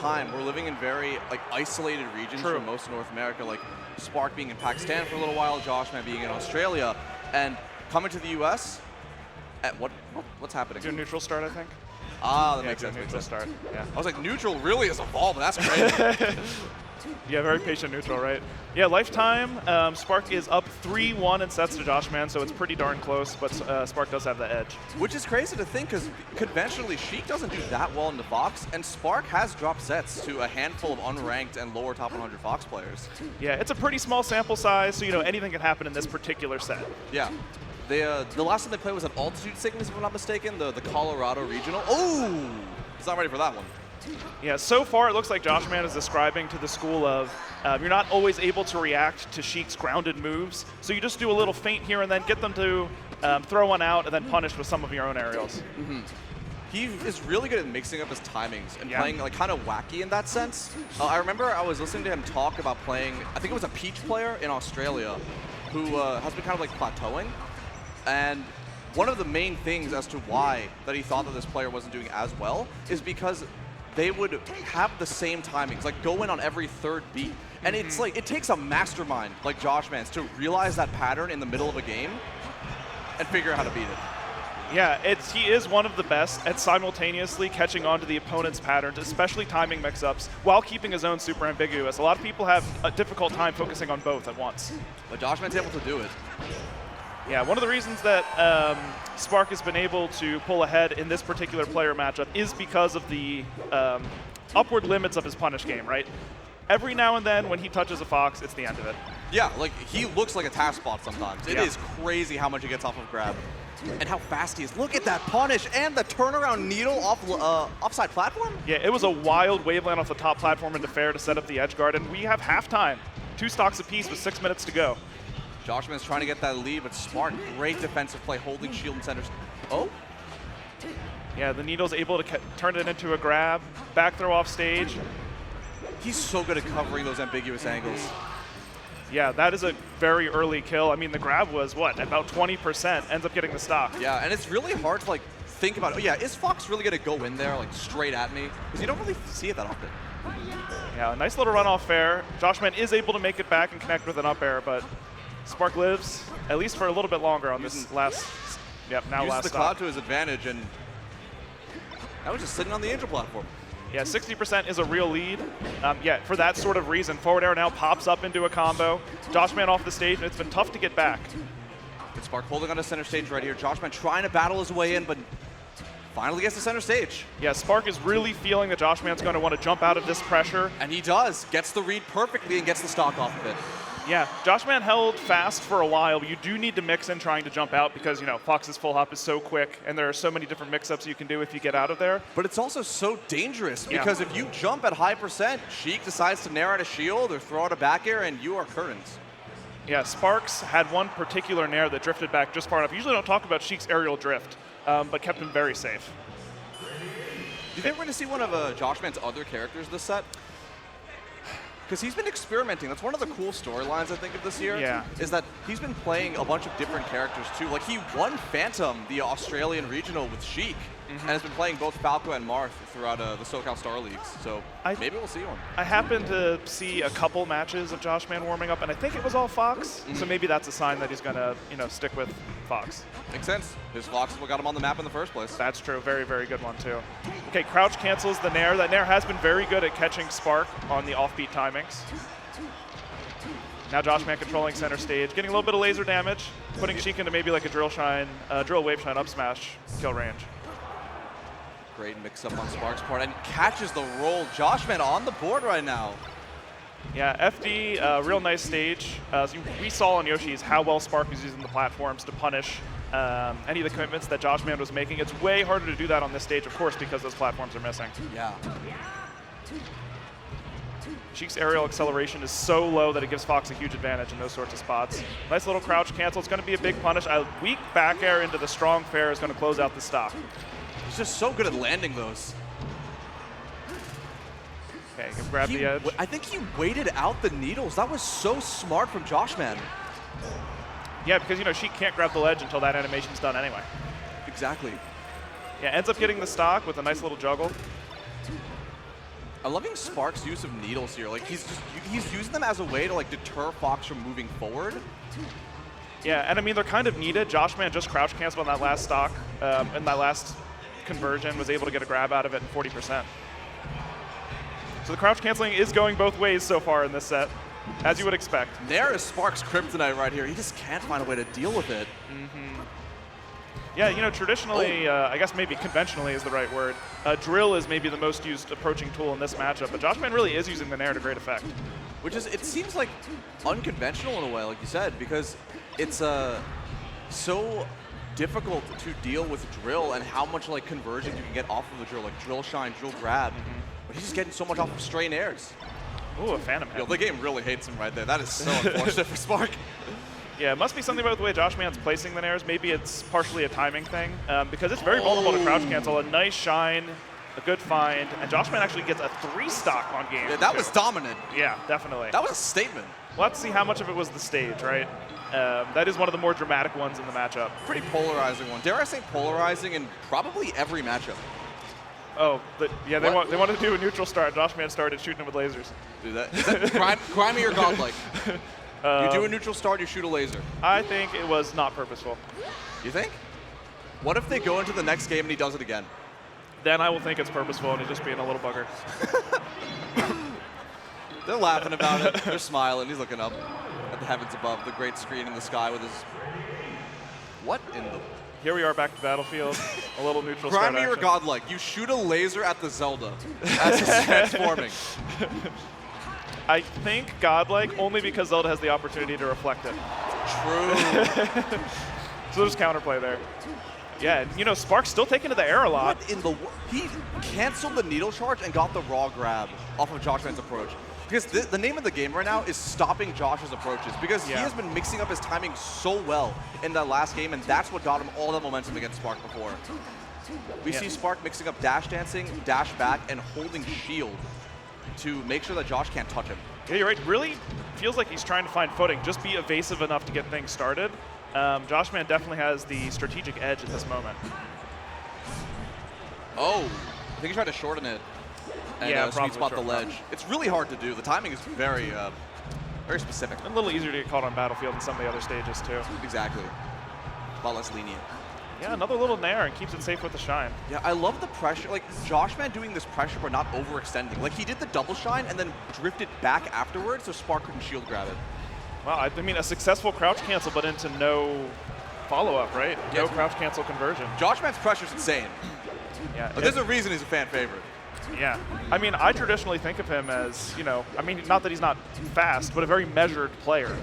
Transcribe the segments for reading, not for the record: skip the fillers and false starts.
time, we're living in very like isolated regions from most of North America, like Spark being in Pakistan for a little while, Joshman being in Australia, and coming to the US, at what's happening? Do a neutral start, I think. Ah, that makes sense. Neutral start. Yeah. I was like, neutral really is evolved, but that's crazy. Yeah, very patient neutral, right? Yeah, lifetime, Spark is up 3-1 in sets to Joshman, so it's pretty darn close, but Spark does have the edge. Which is crazy to think, because conventionally, Sheik doesn't do that well in the Fox, and Spark has dropped sets to a handful of unranked and lower top 100 Fox players. Yeah, it's a pretty small sample size, so anything can happen in this particular set. Yeah. The last time they played was at Altitude Sickness, if I'm not mistaken, the Colorado Regional. Oh! He's not ready for that one. Yeah, so far it looks like Joshman is describing to the school of you're not always able to react to Sheik's grounded moves, so you just do a little feint here and then get them to throw one out and then punish with some of your own aerials. Mm-hmm. He is really good at mixing up his timings and playing like kind of wacky in that sense. I remember I was listening to him talk about playing, I think it was a Peach player in Australia who has been kind of like plateauing, and one of the main things as to why that he thought that this player wasn't doing as well is because they would have the same timings, like go in on every third beat. And it's like, it takes a mastermind like Joshman's to realize that pattern in the middle of a game and figure out how to beat it. Yeah, he is one of the best at simultaneously catching on to the opponent's patterns, especially timing mix-ups, while keeping his own super ambiguous. A lot of people have a difficult time focusing on both at once. But Joshman's able to do it. Yeah, one of the reasons that Spark has been able to pull ahead in this particular player matchup is because of the upward limits of his punish game, right? Every now and then when he touches a Fox, it's the end of it. Yeah, like he looks like a task bot sometimes. It is crazy how much he gets off of grab. And how fast he is. Look at that punish and the turnaround needle off offside platform. Yeah, it was a wild waveland off the top platform into fair to set up the edge guard, and we have halftime. 2 stocks apiece with 6 minutes to go. Joshman's trying to get that lead, but smart, great defensive play, holding shield and centers. Oh? Yeah, the needle's able to turn it into a grab, back throw off stage. He's so good at covering those ambiguous angles. Yeah, that is a very early kill. I mean, the grab was, what, about 20%, ends up getting the stock. Yeah, and it's really hard to, like, think about, oh yeah, is Fox really going to go in there, like, straight at me? Because you don't really see it that often. Yeah, a nice little run off fair. Joshman is able to make it back and connect with an up air, but Spark lives, at least for a little bit longer on this last, last the stock. cloud to his advantage, and now he's just sitting on the angel platform. Yeah, 60% is a real lead. Yeah, for that sort of reason, forward air now pops up into a combo. Joshman off the stage, and it's been tough to get back. Good Spark holding on to center stage right here. Joshman trying to battle his way in, but finally gets to center stage. Yeah, Spark is really feeling that Joshman's going to want to jump out of this pressure. And he does. Gets the read perfectly and gets the stock off of it. Yeah, Joshman held fast for a while, but you do need to mix in trying to jump out because, Fox's full hop is so quick, and there are so many different mix-ups you can do if you get out of there. But it's also so dangerous because if you jump at high percent, Sheik decides to nair out a shield or throw out a back air, and you are curtains. Yeah, Sparks had one particular nair that drifted back just far enough. Usually don't talk about Sheik's aerial drift, but kept him very safe. Do you think we're going to see one of Joshman's other characters this set? Because he's been experimenting. That's one of the cool storylines, I think, of this year. Yeah. Is that he's been playing a bunch of different characters, too. Like, he won Phantom, the Australian regional, with Sheik, and has been playing both Falco and Marth throughout the SoCal Star Leagues. So maybe we'll see one. I happened to see a couple matches of Joshman warming up, and I think it was all Fox. So maybe that's a sign that he's going to, stick with Fox. Makes sense. His Fox is what got him on the map in the first place. That's true. Very, very good one, too. Okay, crouch cancels the nair. That nair has been very good at catching Spark on the offbeat timings. Now Joshman controlling center stage, getting a little bit of laser damage, putting Sheik into maybe like a drill wave shine up smash kill range. Great mix-up on Spark's part, and catches the roll. Joshman on the board right now. Yeah, FD, real nice stage. We saw on Yoshi's how well Spark was using the platforms to punish any of the commitments that Joshman was making. It's way harder to do that on this stage, of course, because those platforms are missing. Yeah. Sheik's aerial acceleration is so low that it gives Fox a huge advantage in those sorts of spots. Nice little crouch cancel. It's going to be a big punish. A weak back air into the strong fair is going to close out the stock. He's just so good at landing those. Okay, can grab the edge. I think he waited out the needles. That was so smart from Joshman. Yeah, because Sheik can't grab the ledge until that animation's done anyway. Exactly. Yeah, ends up getting the stock with a nice little juggle. I'm loving Spark's use of needles here. Like he's using them as a way to like deter Fox from moving forward. Yeah, and I mean they're kind of needed. Joshman just crouch canceled on that last stock, and that last conversion was able to get a grab out of it in 40%. So the crouch canceling is going both ways so far in this set, as you would expect. There is Spark's kryptonite right here. He just can't find a way to deal with it. Yeah, you know, traditionally, I guess maybe conventionally is the right word, drill is maybe the most used approaching tool in this matchup, but Joshman really is using the Nair to great effect. Which is, it seems like unconventional in a way, like you said, because it's so difficult to deal with drill and how much like conversion you can get off of the drill, like drill shine, drill grab. But he's just getting so much off of stray Nairs. Ooh, a Phantom Head. Yo, the game really hates him right there. That is so unfortunate for Spark. Yeah, it must be something about the way Joshman's placing the Nairs. Maybe it's partially a timing thing, because it's very vulnerable to crouch cancel. A nice shine, a good find, and Joshman actually gets a 3-stock on game. Yeah, that was dominant. Yeah, definitely. That was a statement. We'll have to see how much of it was the stage, right? That is one of the more dramatic ones in the matchup. Pretty polarizing one. Dare I say polarizing in probably every matchup. Oh, yeah, they wanted to do a neutral start. Joshman started shooting him with lasers. Dude, is that grimy or godlike? You do a neutral start, you shoot a laser. I think it was not purposeful. You think? What if they go into the next game and he does it again? Then I will think it's purposeful and he's just being a little bugger. They're laughing about it. They're smiling. He's looking up at the heavens above, the great screen in the sky with his... What in the... Here we are back to Battlefield. A little neutral start grimy or action. godlike? You shoot a laser at the Zelda as it's transforming. I think godlike only because Zelda has the opportunity to reflect it. True. So there's counterplay there. Yeah, you know, Spark's still taking to the air a lot. What in the he canceled the needle charge and got the raw grab off of Joshman's approach. Because the name of the game right now is stopping Josh's approaches, because he has been mixing up his timing so well in that last game, and that's what got him all that momentum against Spark before. We see Spark mixing up dash dancing, dash back, and holding shield to make sure that Josh can't touch him. Yeah, you're right. Really feels like he's trying to find footing. Just be evasive enough to get things started. Joshman definitely has the strategic edge at this moment. Oh, I think he tried to shorten it and sweet spot the ledge. It's really hard to do. The timing is very, very specific. A little easier to get caught on Battlefield than some of the other stages, too. Exactly. A lot less lenient. Yeah, another little Nair and keeps it safe with the shine. Yeah, I love the pressure. Like, Joshman doing this pressure but not overextending. Like, he did the double shine and then drifted back afterwards so Spark couldn't shield grab it. Wow, I mean, a successful crouch cancel, but into no follow-up, right? No crouch cancel conversion. Joshman's pressure's insane. Yeah. Like, there's a reason he's a fan favorite. Yeah. I mean, I traditionally think of him as, you know, I mean, not that he's not fast, but a very measured player.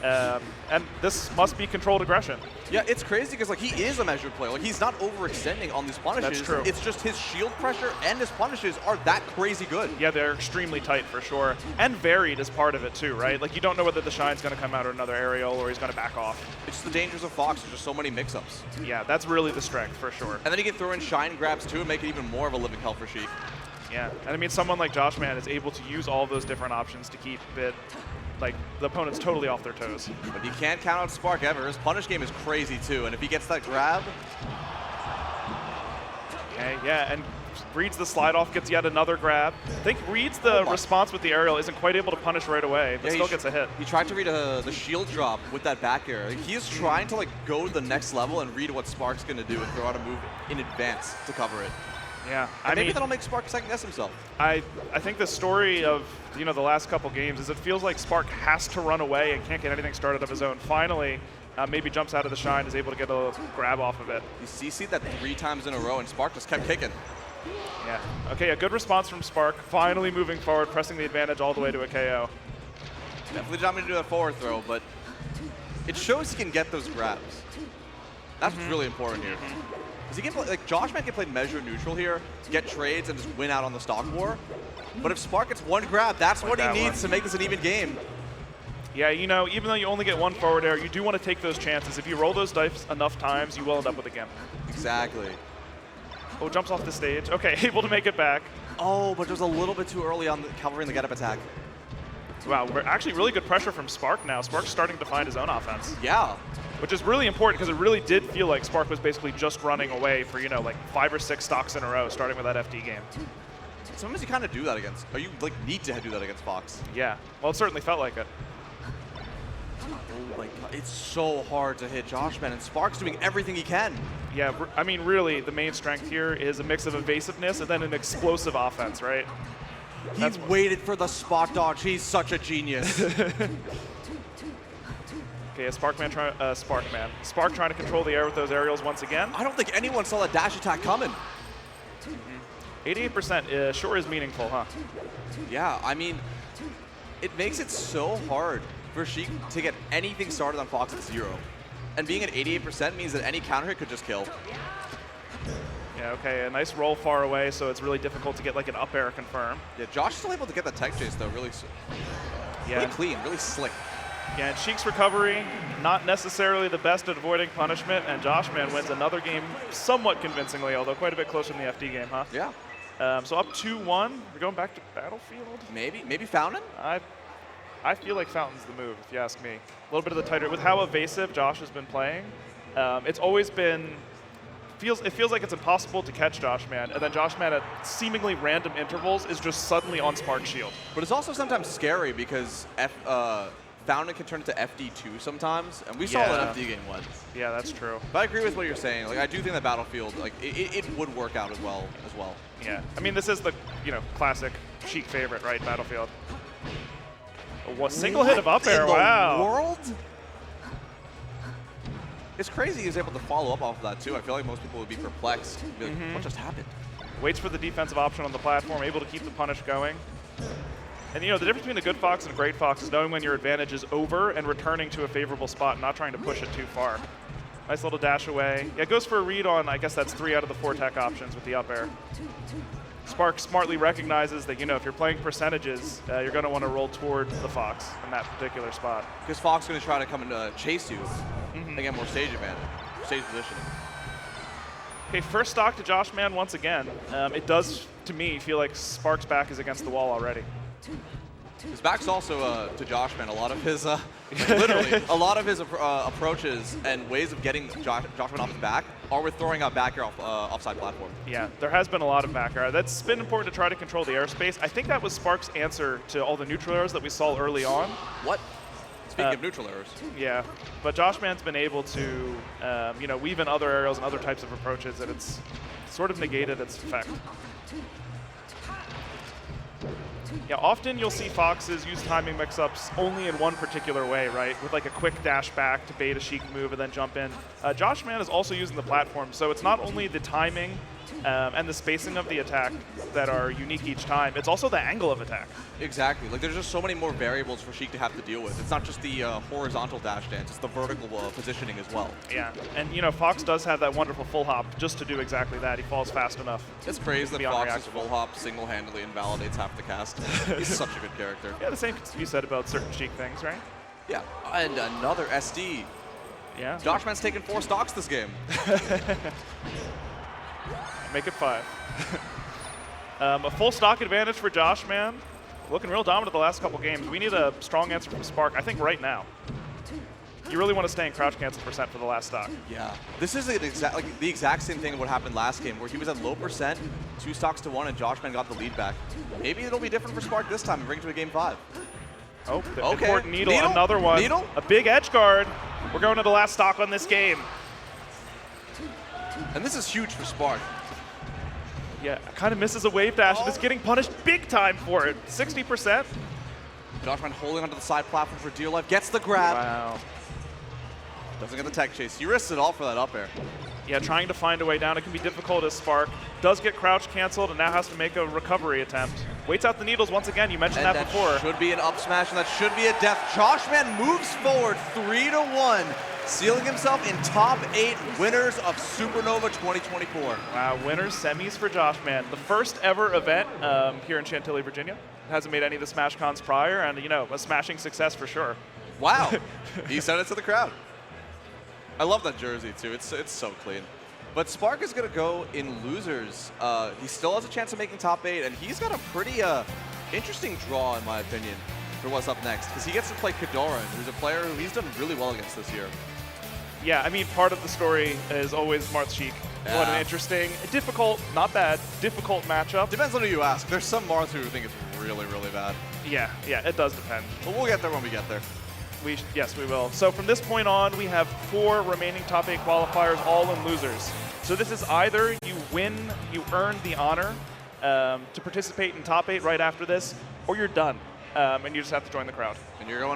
And this must be controlled aggression. Yeah, it's crazy because like he is a measured player. Like he's not overextending on these punishes. That's true. It's just his shield pressure and his punishes are that crazy good. Yeah, they're extremely tight for sure. And varied is part of it too, right? Like you don't know whether the shine's going to come out or another aerial or he's going to back off. It's just the dangers of Fox. There's just so many mix-ups. Yeah, that's really the strength for sure. And then you can throw in shine grabs too and make it even more of a living hell for Sheik. Yeah, and I mean someone like Joshman is able to use all of those different options to keep it like the opponent's totally off their toes. But you can't count out Spark ever. His punish game is crazy too, and if he gets that grab... Okay, yeah, and reads the slide off, gets yet another grab. I think reads the response with the aerial, isn't quite able to punish right away, but still gets a hit. He tried to read the shield drop with that back air. He is trying to like go to the next level and read what Spark's going to do and throw out a move in advance to cover it. Yeah, and maybe that'll make Spark second guess himself. I think the story of the last couple games is it feels like Spark has to run away and can't get anything started of his own. Finally, maybe jumps out of the shine, is able to get a grab off of it. He CC'd that 3 times in a row, and Spark just kept kicking. Yeah. Okay, a good response from Spark. Finally moving forward, pressing the advantage all the way to a KO. Definitely did not mean to do that forward throw, but it shows he can get those grabs. That's what's really important here. He can play, like Joshman can play measured neutral here, get trades, and just win out on the stock war. But if Spark gets one grab, that's what he needs to make this an even game. Yeah, even though you only get one forward air, you do want to take those chances. If you roll those dice enough times, you will end up with a gimp. Exactly. Oh, jumps off the stage. Okay, able to make it back. Oh, but it was a little bit too early on covering the get-up attack. Wow, we're actually really good pressure from Spark now. Spark's starting to find his own offense. Yeah. Which is really important because it really did feel like Spark was basically just running away for, like 5 or 6 stocks in a row, starting with that FD game. Sometimes you kind of do that against, or you like need to do that against Fox. Yeah, well, it certainly felt like it. Oh my god, it's so hard to hit Joshman, and Spark's doing everything he can. Yeah, I mean, really, the main strength here is a mix of evasiveness and then an explosive offense, right? He waited for the spot dodge. He's such a genius. Okay, Spark trying to control the air with those aerials once again. I don't think anyone saw that dash attack coming. 88% sure is meaningful, huh? Yeah, I mean, it makes it so hard for Sheik to get anything started on Fox at 0. And being at 88% means that any counter hit could just kill. Yeah, okay, a nice roll far away, so it's really difficult to get like an up air confirm. Yeah, Josh is still able to get the tech chase though, really clean, really slick. Yeah, and Sheik's recovery, not necessarily the best at avoiding punishment, and Joshman wins another game somewhat convincingly, although quite a bit closer in the FD game, huh? Yeah. So up 2-1, we're going back to Battlefield? Maybe Fountain? I feel like Fountain's the move, if you ask me. A little bit of the tighter, with how evasive Josh has been playing, it's always been, it feels like it's impossible to catch Joshman, and then Joshman at seemingly random intervals is just suddenly on Spark Shield. But it's also sometimes scary because Fountain can turn into FD2 sometimes, and we saw that FD game once. Yeah, that's true. But I agree with what you're saying. Like, I do think that Battlefield, like, it would work out as well. Yeah, I mean, this is the classic Sheik favorite, right? Battlefield. A single hit of up air, wow. World? It's crazy he was able to follow up off of that too. I feel like most people would be perplexed. Be like, what just happened? Waits for the defensive option on the platform, able to keep the punish going. And the difference between a good Fox and a great Fox is knowing when your advantage is over and returning to a favorable spot, not trying to push it too far. Nice little dash away. Yeah, it goes for a read on, I guess that's 3 out of the 4 tech options with the up air. Spark smartly recognizes that, if you're playing percentages, you're going to want to roll toward the Fox in that particular spot. Because Fox is going to try to come and chase you and get more stage advantage, stage positioning. Okay, first stock to Joshman once again. It does, to me, feel like Spark's back is against the wall already. His back's also to Joshman. A lot of his, literally, a lot of his approaches and ways of getting Joshman off his back are with throwing out back air off offside platform. Yeah, there has been a lot of back air. That's been important to try to control the airspace. I think that was Spark's answer to all the neutral errors that we saw early on. What? Speaking of neutral errors. Yeah, but Joshman's been able to, weave in other aerials and other types of approaches, and it's sort of negated its effect. Yeah, often you'll see Foxes use timing mix-ups only in one particular way, right? With like a quick dash back to bait a Sheik move and then jump in. Joshman is also using the platform, so it's not only the timing and the spacing of the attack that are unique each time, it's also the angle of attack. Exactly. Like, there's just so many more variables for Sheik to have to deal with. It's not just the horizontal dash dance, it's the vertical positioning as well. Yeah, and Fox does have that wonderful full hop just to do exactly that. He falls fast enough. It's crazy that Fox's full hop single-handedly invalidates half the cast. He's such a good character. Yeah, the same can be said about certain Sheik things, right? Yeah, and another SD. Yeah. Joshman's taken 4 stocks this game. Make it 5. A full stock advantage for Joshman. Looking real dominant the last couple games. We need a strong answer from Spark, I think right now. You really want to stay in crouch cancel percent for the last stock. Yeah. This is the exact same thing of what happened last game, where he was at low percent, 2 stocks to 1, and Joshman got the lead back. Maybe it'll be different for Spark this time and bring it to a game 5. Oh, the okay. important needle, another one. Needle? A big edge guard. We're going to the last stock on this game. And this is huge for Spark. Yeah, kind of misses a wave dash and is getting punished big time for it. 60%. Joshman holding onto the side platform for dear life, gets the grab. Wow. Doesn't get the tech chase. He risks it all for that up air. Yeah, trying to find a way down. It can be difficult as Spark does get crouch canceled and now has to make a recovery attempt. Waits out the needles once again. You mentioned that before. Should be an up smash, and that should be a death. Joshman moves forward 3-1, sealing himself in top 8 winners of Supernova 2024. Wow, winners semis for Joshman. The first ever event here in Chantilly, Virginia. Hasn't made any of the Smash Cons prior, and a smashing success for sure. Wow, he sent it to the crowd. I love that jersey too. It's so clean. But Spark is going to go in losers. He still has a chance of making top 8, and he's got a pretty interesting draw, in my opinion, for what's up next. Because he gets to play Kadoran, who's a player who he's done really well against this year. Yeah, I mean, part of the story is always Marth Sheik. What an interesting, difficult, not bad, difficult matchup. Depends on who you ask. There's some Mars who think it's really, really bad. Yeah, it does depend. But we'll get there when we get there. Yes, we will. So from this point on, we have 4 remaining top 8 qualifiers, all in losers. So this is either you win, you earn the honor to participate in top 8 right after this, or you're done, and you just have to join the crowd. And you're going home.